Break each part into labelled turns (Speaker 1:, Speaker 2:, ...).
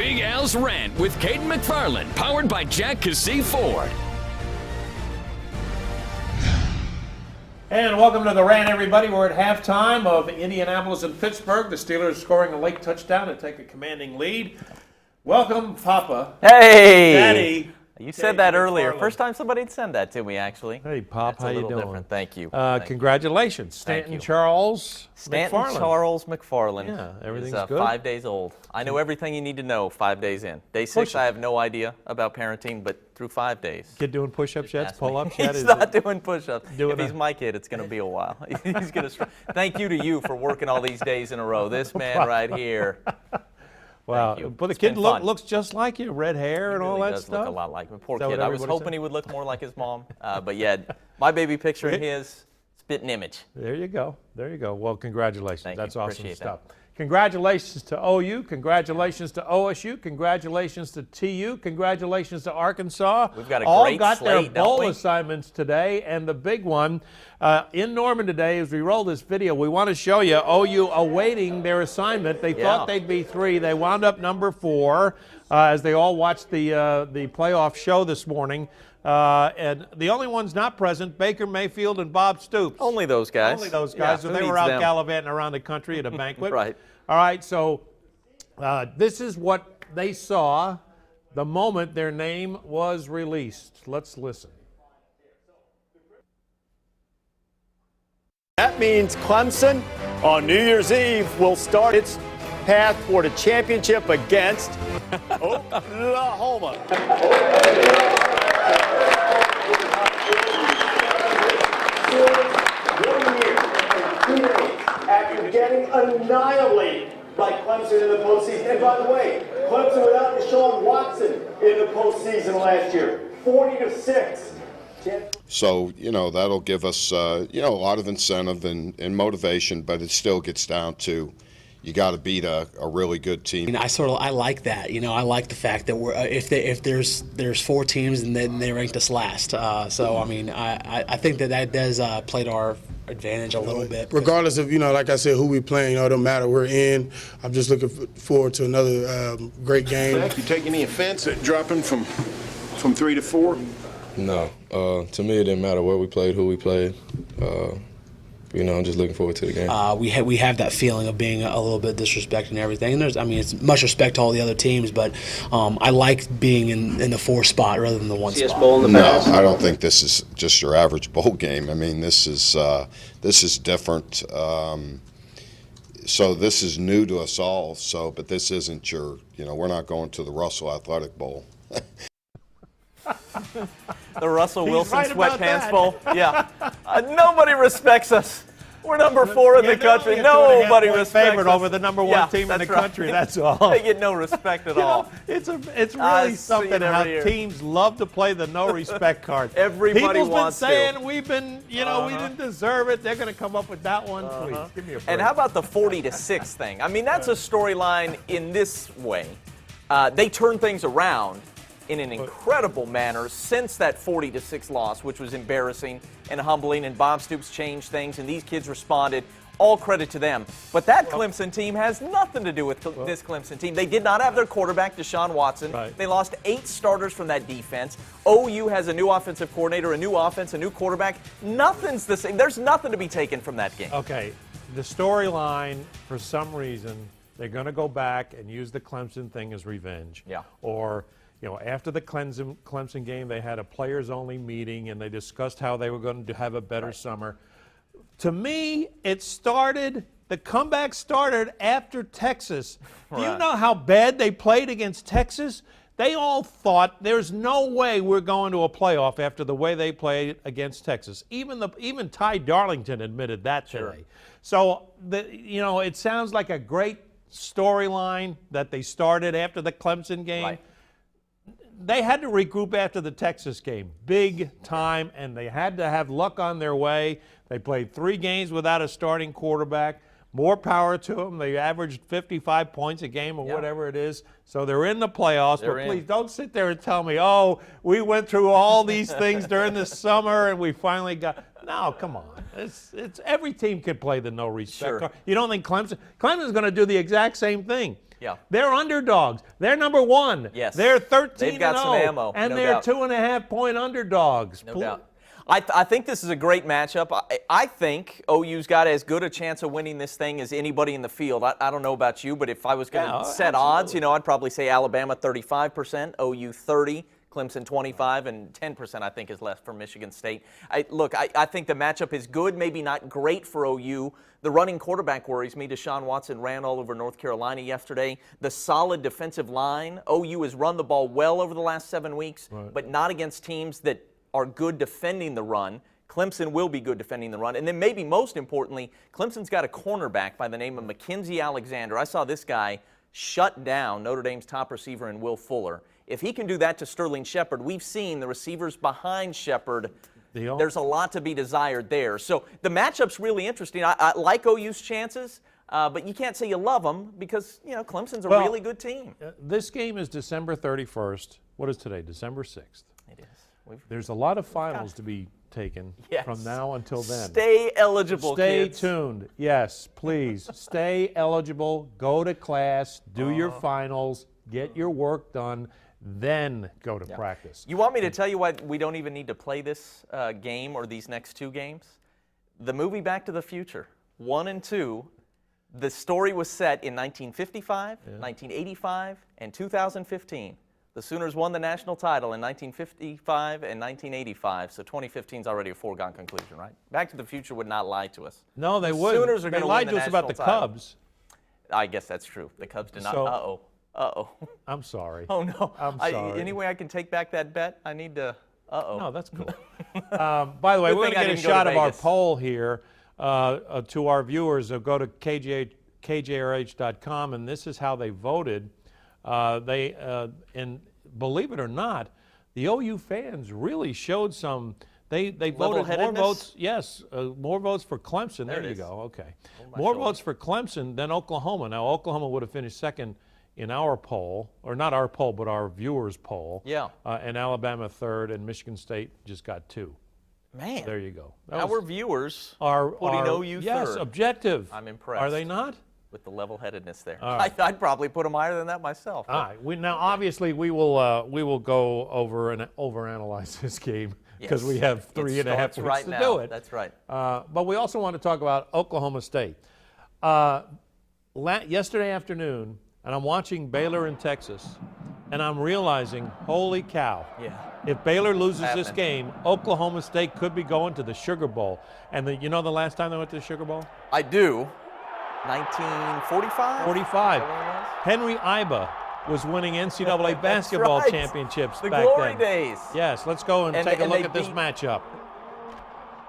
Speaker 1: Big Al's Rant with Cayden McFarland, powered by Jack Cassee Ford.
Speaker 2: And welcome to the Rant, everybody. We're at halftime of Indianapolis and Pittsburgh. The Steelers scoring a late touchdown to take a commanding lead. Welcome, Papa.
Speaker 3: Hey!
Speaker 2: Daddy.
Speaker 3: You said that earlier. First time somebody'd send that to me, actually.
Speaker 2: Hey, Pop,
Speaker 3: That's
Speaker 2: how
Speaker 3: a
Speaker 2: you
Speaker 3: little
Speaker 2: doing?
Speaker 3: different. Thank you.
Speaker 2: Congratulations. Stanton Charles McFarland.
Speaker 3: Charles McFarland.
Speaker 2: Yeah, everything's
Speaker 3: is,
Speaker 2: good.
Speaker 3: 5 days old. I know everything you need to know 5 days in. Day 6, I have no idea about parenting, but through 5 days.
Speaker 2: Kid doing push-ups yet? Pull-ups yet?
Speaker 3: He's not doing push-ups. If he's my kid, it's going to be a while. He's going to. Thank you to you for working all these days in a row. This man right here.
Speaker 2: Wow, but the kid looks just like you, red hair and all that
Speaker 3: does
Speaker 2: stuff.
Speaker 3: Look a lot like him. Poor kid. I was hoping he would look more like his mom, but yeah, my baby picture and his spitting image.
Speaker 2: There you go. There you go. Well, congratulations.
Speaker 3: Thank
Speaker 2: That's
Speaker 3: you.
Speaker 2: awesome
Speaker 3: Appreciate
Speaker 2: stuff.
Speaker 3: that.
Speaker 2: Congratulations to OU. Congratulations to OSU. Congratulations to TU. Congratulations to Arkansas.
Speaker 3: We've got a
Speaker 2: all
Speaker 3: great
Speaker 2: got their
Speaker 3: slate, don't
Speaker 2: bowl
Speaker 3: we?
Speaker 2: assignments today, and the big one in Norman today. As we roll this video, we want to show you OU awaiting their assignment. They thought they'd be 3. They wound up number 4 as they all watched the playoff show this morning. And the only ones not present, Baker Mayfield and Bob Stoops.
Speaker 3: Only those guys.
Speaker 2: Only those guys.
Speaker 3: Yeah,
Speaker 2: So they were out gallivanting around the country at a banquet.
Speaker 3: Right.
Speaker 2: All right, so this is what they saw the moment their name was released. Let's listen.
Speaker 4: That means Clemson on New Year's Eve will start its path toward a championship against Oklahoma. After getting annihilated by Clemson in the postseason. And by the way, Clemson without Deshaun Watson in the postseason last year, 40-6.
Speaker 5: So, that'll give us, a lot of incentive and motivation, but it still gets down to you got to beat a really good team.
Speaker 6: I like that. I like the fact that we're if there's 4 teams and then they ranked us last. I think that does play to our advantage a little bit.
Speaker 7: Regardless of like I said, who we playing, it don't matter. We're in. I'm just looking forward to another great game.
Speaker 8: You take any offense at dropping from 3 to 4?
Speaker 9: No. To me, it didn't matter where we played, who we played. I'm just looking forward to the game.
Speaker 6: We have that feeling of being a little bit disrespected and everything. And it's much respect to all the other teams, but I like being in the 4 spot rather than the 1 spot.
Speaker 5: No, I don't think this is just your average bowl game. I mean, this is different. So this is new to us all. But this isn't your. We're not going to the Russell Athletic Bowl.
Speaker 3: The Russell Wilson
Speaker 2: right about
Speaker 3: sweatpants
Speaker 2: that.
Speaker 3: bowl. Yeah. Nobody respects us. We're number 4 in the country. Nobody respects
Speaker 2: favorite
Speaker 3: us.
Speaker 2: over the number 1 team in the country. That's all.
Speaker 3: They get no respect at all.
Speaker 2: It's really
Speaker 3: I
Speaker 2: something
Speaker 3: see it
Speaker 2: how
Speaker 3: every year.
Speaker 2: teams love to play the no respect card.
Speaker 3: Everybody
Speaker 2: People's
Speaker 3: wants
Speaker 2: been
Speaker 3: to.
Speaker 2: saying we've been, we didn't deserve it. They're going to come up with that one. Please give me a break.
Speaker 3: And how about the 40-6 thing? I mean, that's a storyline in this way. They turned things around in an incredible manner since that 40-6 loss, which was embarrassing and humbling, and Bob Stoops changed things, and these kids responded. All credit to them. But that Clemson team has nothing to do with this Clemson team. They did not have their quarterback, Deshaun Watson.
Speaker 2: Right.
Speaker 3: They lost 8 starters from that defense. OU has a new offensive coordinator, a new offense, a new quarterback. Nothing's the same. There's nothing to be taken from that game.
Speaker 2: Okay, the storyline, for some reason, they're going to go back and use the Clemson thing as revenge.
Speaker 3: Yeah.
Speaker 2: Or, after the Clemson game, they had a players-only meeting, and they discussed how they were going to have a better summer. To me, the comeback started after Texas. Do you know how bad they played against Texas? They all thought there's no way we're going to a playoff after the way they played against Texas. Even Ty Darlington admitted that today. So, it sounds like a great storyline that they started after the Clemson game.
Speaker 3: Right.
Speaker 2: They had to regroup after the Texas game, big time, and they had to have luck on their way. They played 3 games without a starting quarterback. More power to them. They averaged 55 points a game or whatever it is. So they're in the playoffs. But please don't sit there and tell me, we went through all these things during the summer and we finally got. No, come on. It's every team can play the no respect card. You don't think Clemson's going to do the exact same thing?
Speaker 3: Yeah.
Speaker 2: They're underdogs. They're number 1.
Speaker 3: Yes.
Speaker 2: They're 13-0.
Speaker 3: They've got some ammo,
Speaker 2: And
Speaker 3: no
Speaker 2: they're
Speaker 3: doubt.
Speaker 2: 2.5-point underdogs.
Speaker 3: No doubt. I think this is a great matchup. I think OU's got as good a chance of winning this thing as anybody in the field. I don't know about you, but if I was going to set odds, I'd probably say Alabama 35%, OU 30%. Clemson 25%, and 10% I think is left for Michigan State. I think the matchup is good, maybe not great for OU. The running quarterback worries me. Deshaun Watson ran all over North Carolina yesterday. The solid defensive line. OU has run the ball well over the last 7 weeks, but not against teams that are good defending the run. Clemson will be good defending the run. And then maybe most importantly, Clemson's got a cornerback by the name of Mackenzie Alexander. I saw this guy shut down Notre Dame's top receiver in Will Fuller. If he can do that to Sterling Shepard, we've seen the receivers behind Shepard. There's a lot to be desired there. So the matchup's really interesting. I like OU's chances, but you can't say you love them because, Clemson's a really good team.
Speaker 2: This game is December 31st. What is today? December 6th.
Speaker 3: It is.
Speaker 2: There's a lot of finals to be taken from now until then.
Speaker 3: Stay eligible,
Speaker 2: Stay
Speaker 3: kids.
Speaker 2: tuned. Yes, please. Stay eligible. Go to class. Do your finals. Get your work done. Then go to practice.
Speaker 3: You want me to tell you why we don't even need to play this game or these next 2 games? The movie Back to the Future, 1 and 2, the story was set in 1955, 1985, and 2015. The Sooners won the national title in 1955 and 1985, so 2015 is already a foregone conclusion, right? Back to the Future would not lie to us.
Speaker 2: No, they wouldn't.
Speaker 3: Sooners are
Speaker 2: they
Speaker 3: going to
Speaker 2: lied
Speaker 3: win
Speaker 2: to
Speaker 3: the
Speaker 2: us about the
Speaker 3: national title.
Speaker 2: Cubs.
Speaker 3: I guess that's true. The Cubs did not.
Speaker 2: So-
Speaker 3: Uh-oh.
Speaker 2: I'm sorry.
Speaker 3: Oh, no.
Speaker 2: I'm sorry.
Speaker 3: Any way I can take back that bet? I need to.
Speaker 2: No, that's cool. By the way,
Speaker 3: Good
Speaker 2: we're going
Speaker 3: thing
Speaker 2: to
Speaker 3: I
Speaker 2: get a
Speaker 3: didn't go
Speaker 2: shot
Speaker 3: to
Speaker 2: of our
Speaker 3: Vegas.
Speaker 2: poll here to our viewers. Go to KJRH.com, and this is how they voted. And believe it or not, the OU fans really showed some. They voted more
Speaker 3: Level-headedness?
Speaker 2: votes. Yes, more votes for Clemson.
Speaker 3: There
Speaker 2: There
Speaker 3: it
Speaker 2: you
Speaker 3: is.
Speaker 2: go. Okay,
Speaker 3: my
Speaker 2: more
Speaker 3: shoulder.
Speaker 2: votes for Clemson than Oklahoma. Now Oklahoma would have finished second in our poll, or not our poll, but our viewers' poll.
Speaker 3: Yeah.
Speaker 2: And Alabama third, and Michigan State just got 2.
Speaker 3: Man.
Speaker 2: There you go. That
Speaker 3: Our
Speaker 2: was
Speaker 3: viewers
Speaker 2: our
Speaker 3: putting OU
Speaker 2: yes,
Speaker 3: third.
Speaker 2: objective.
Speaker 3: I'm impressed.
Speaker 2: Are they not?
Speaker 3: With the level-headedness there.
Speaker 2: All right.
Speaker 3: I'd probably put them higher than that myself.
Speaker 2: All right. Now, obviously, we will go over and overanalyze this game because we have 3.5
Speaker 3: starts
Speaker 2: weeks
Speaker 3: right
Speaker 2: to
Speaker 3: now.
Speaker 2: do it.
Speaker 3: That's right.
Speaker 2: But we also want to talk about Oklahoma State. Yesterday afternoon, and I'm watching Baylor in Texas, and I'm realizing, holy cow.
Speaker 3: Yeah.
Speaker 2: If Baylor loses this
Speaker 3: Happening.
Speaker 2: game, Oklahoma State could be going to the Sugar Bowl. And the last time they went to the Sugar Bowl?
Speaker 3: I do. 1945?
Speaker 2: 45.
Speaker 3: Is that what it was?
Speaker 2: Henry Iba was winning NCAA basketball
Speaker 3: right.
Speaker 2: championships
Speaker 3: The
Speaker 2: back
Speaker 3: glory
Speaker 2: then.
Speaker 3: days.
Speaker 2: Yes, let's go and
Speaker 3: And-
Speaker 2: take a
Speaker 3: and
Speaker 2: look
Speaker 3: they
Speaker 2: at this
Speaker 3: beat-
Speaker 2: matchup.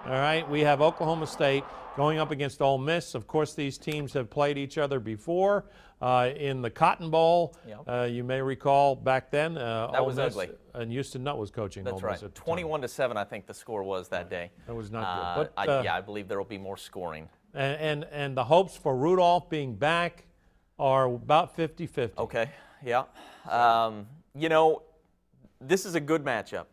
Speaker 2: All right, we have Oklahoma State going up against Ole Miss. Of course, these teams have played each other before in the Cotton Bowl.
Speaker 3: Yep.
Speaker 2: You may recall back then. Ole
Speaker 3: was
Speaker 2: Miss,
Speaker 3: ugly.
Speaker 2: And Houston Nutt was coaching
Speaker 3: That's
Speaker 2: Ole
Speaker 3: right.
Speaker 2: Miss at the time.
Speaker 3: 21-7, I think the score was that day.
Speaker 2: That was not good. But,
Speaker 3: I believe there will be more scoring.
Speaker 2: and the hopes for Rudolph being back are about 50-50.
Speaker 3: Okay, yeah. This is a good matchup.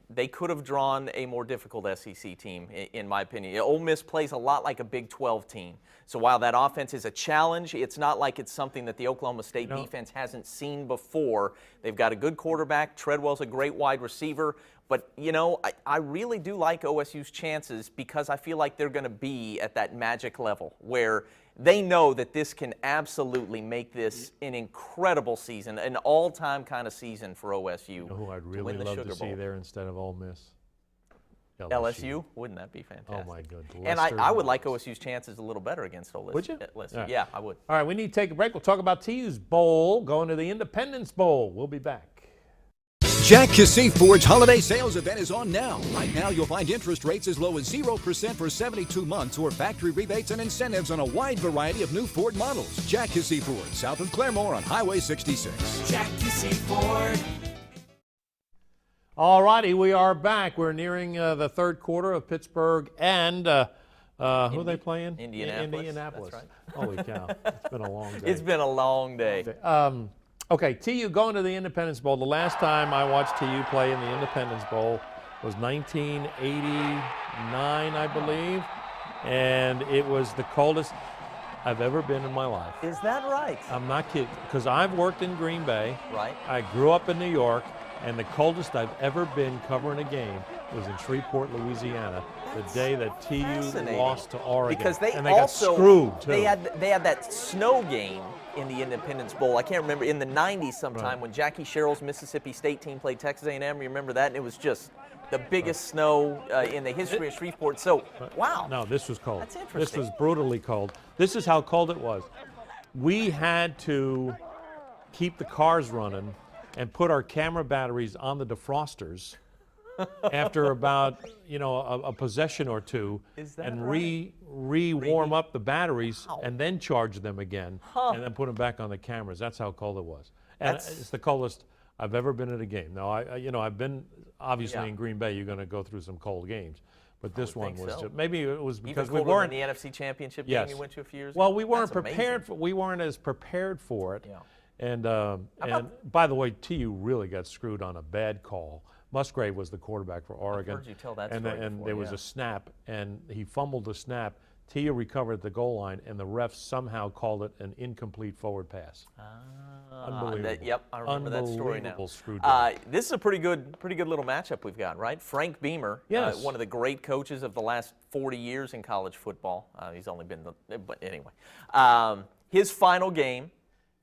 Speaker 3: They could have drawn a more difficult SEC team, in my opinion. Ole Miss plays a lot like a Big 12 team. So while that offense is a challenge, it's not like it's something that the Oklahoma State defense hasn't seen before. They've got a good quarterback. Treadwell's a great wide receiver. But, I really do like OSU's chances because I feel like they're going to be at that magic level where they know that this can absolutely make this an incredible season, an all-time kind of season for OSU.
Speaker 2: You know who I'd
Speaker 3: to
Speaker 2: really
Speaker 3: win the
Speaker 2: love
Speaker 3: Sugar
Speaker 2: to see
Speaker 3: Bowl.
Speaker 2: there instead of Ole Miss?
Speaker 3: LSU? Wouldn't that be fantastic?
Speaker 2: Oh, my God.
Speaker 3: And
Speaker 2: Lester
Speaker 3: I would like
Speaker 2: Miles.
Speaker 3: OSU's chances a little better against Ole Miss.
Speaker 2: Would you?
Speaker 3: LSU.
Speaker 2: All right.
Speaker 3: Yeah, I would.
Speaker 2: All right, we need to take a break. We'll talk about TU's Bowl, going to the Independence Bowl. We'll be back.
Speaker 10: Jack Kissee Ford's holiday sales event is on now. Right now, you'll find interest rates as low as 0% for 72 months or factory rebates and incentives on a wide variety of new Ford models. Jack Kissee Ford, south of Claremore on Highway 66.
Speaker 11: Jack Kissee Ford.
Speaker 2: All righty, we are back. We're nearing the third quarter of Pittsburgh and who are they playing?
Speaker 3: Indianapolis.
Speaker 2: Indianapolis.
Speaker 3: That's
Speaker 2: Holy cow, it's been a long day.
Speaker 3: It's been a long day.
Speaker 2: Okay, TU going to the Independence Bowl. The last time I watched TU play in the Independence Bowl was 1989, I believe, and it was the coldest. I've ever been in my life.
Speaker 3: Is that right?
Speaker 2: I'm not kidding, because I've worked in Green Bay.
Speaker 3: Right.
Speaker 2: I grew up in New York, and the coldest I've ever been covering a game was in Shreveport, Louisiana, the day that TU lost to Oregon.
Speaker 3: Because they
Speaker 2: and
Speaker 3: also
Speaker 2: got screwed too.
Speaker 3: They had that snow game in the Independence Bowl. I can't remember, in the 90s sometime, when Jackie Sherrill's Mississippi State team played Texas A&M. You remember that? And it was just the biggest snow in the history of Shreveport. So, wow.
Speaker 2: No, this was cold.
Speaker 3: That's interesting.
Speaker 2: This was brutally cold. This is how cold it was. We had to keep the cars running and put our camera batteries on the defrosters after about, a possession or two, and re-warm up the batteries and then charge them again and then put them back on the cameras. That's how cold it was. And it's the coldest I've ever been at a game. Now, I've been obviously in Green Bay. You're going to go through some cold games, but this one was just, maybe it was because we weren't
Speaker 3: in the NFC Championship game you went to a few years ago.
Speaker 2: Well, we weren't prepared for. We weren't as prepared for it.
Speaker 3: Yeah.
Speaker 2: And by the way, TU really got screwed on a bad call. Musgrave was the quarterback for Oregon.
Speaker 3: I've heard you tell that
Speaker 2: and
Speaker 3: story
Speaker 2: and
Speaker 3: before,
Speaker 2: there was a snap, and he fumbled the snap. TU recovered at the goal line, and the refs somehow called it an incomplete forward pass. Unbelievable.
Speaker 3: Yep, I remember that story now. This is a pretty good little matchup we've got, right? Frank Beamer, one of the great coaches of the last 40 years in college football. He's only been, but anyway. His final game.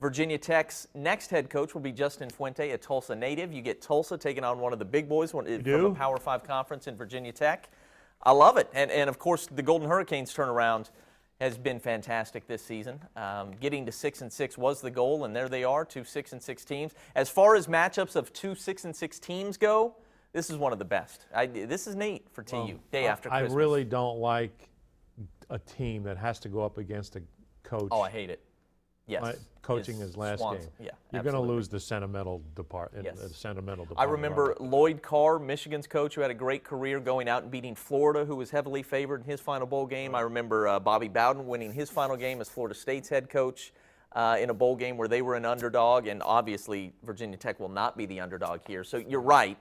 Speaker 3: Virginia Tech's next head coach will be Justin Fuente, a Tulsa native. You get Tulsa taking on one of the big boys from a Power 5 conference in Virginia Tech. I love it. And of course, the Golden Hurricanes turnaround has been fantastic this season. Getting to 6-6 was the goal, and there they are, 2 6-6 teams. As far as matchups of 2 6-6 teams go, this is one of the best. This is neat for TU, day after Christmas.
Speaker 2: I really don't like a team that has to go up against a coach.
Speaker 3: Oh, I hate it. Yes.
Speaker 2: Coaching his last game.
Speaker 3: Yeah,
Speaker 2: you're going to lose the sentimental department.
Speaker 3: I remember Lloyd Carr, Michigan's coach, who had a great career, going out and beating Florida, who was heavily favored in his final bowl game. I remember Bobby Bowden winning his final game as Florida State's head coach in a bowl game where they were an underdog, and obviously Virginia Tech will not be the underdog here. So you're right.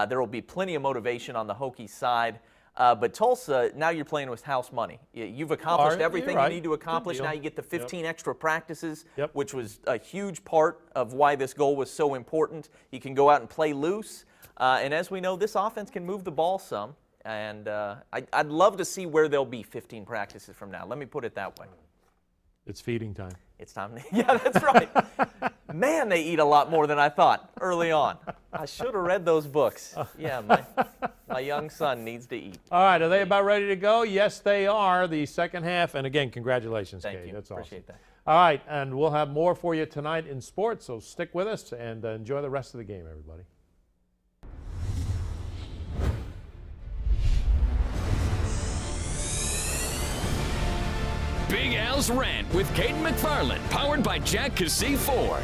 Speaker 3: There will be plenty of motivation on the Hokies side. But Tulsa, now you're playing with house money. You've accomplished everything you need to accomplish. Now you get the 15 extra practices, which was a huge part of why this goal was so important. You can go out and play loose. And as we know, this offense can move the ball some. And I'd love to see where they'll be 15 practices from now. Let me put it that way.
Speaker 2: It's feeding time.
Speaker 3: It's time. Yeah, that's right. Man, they eat a lot more than I thought early on. I should have read those books. Yeah, my young son needs to eat.
Speaker 2: All right, are they about ready to go? Yes, they are. The second half. And again, congratulations, Kate.
Speaker 3: Thank you.
Speaker 2: That's
Speaker 3: Appreciate
Speaker 2: awesome.
Speaker 3: that.
Speaker 2: All right, and we'll have more for you tonight in sports, so stick with us and enjoy the rest of the game, everybody.
Speaker 1: Big Al's Rant with Cayden McFarland, powered by Jack Cassey Ford.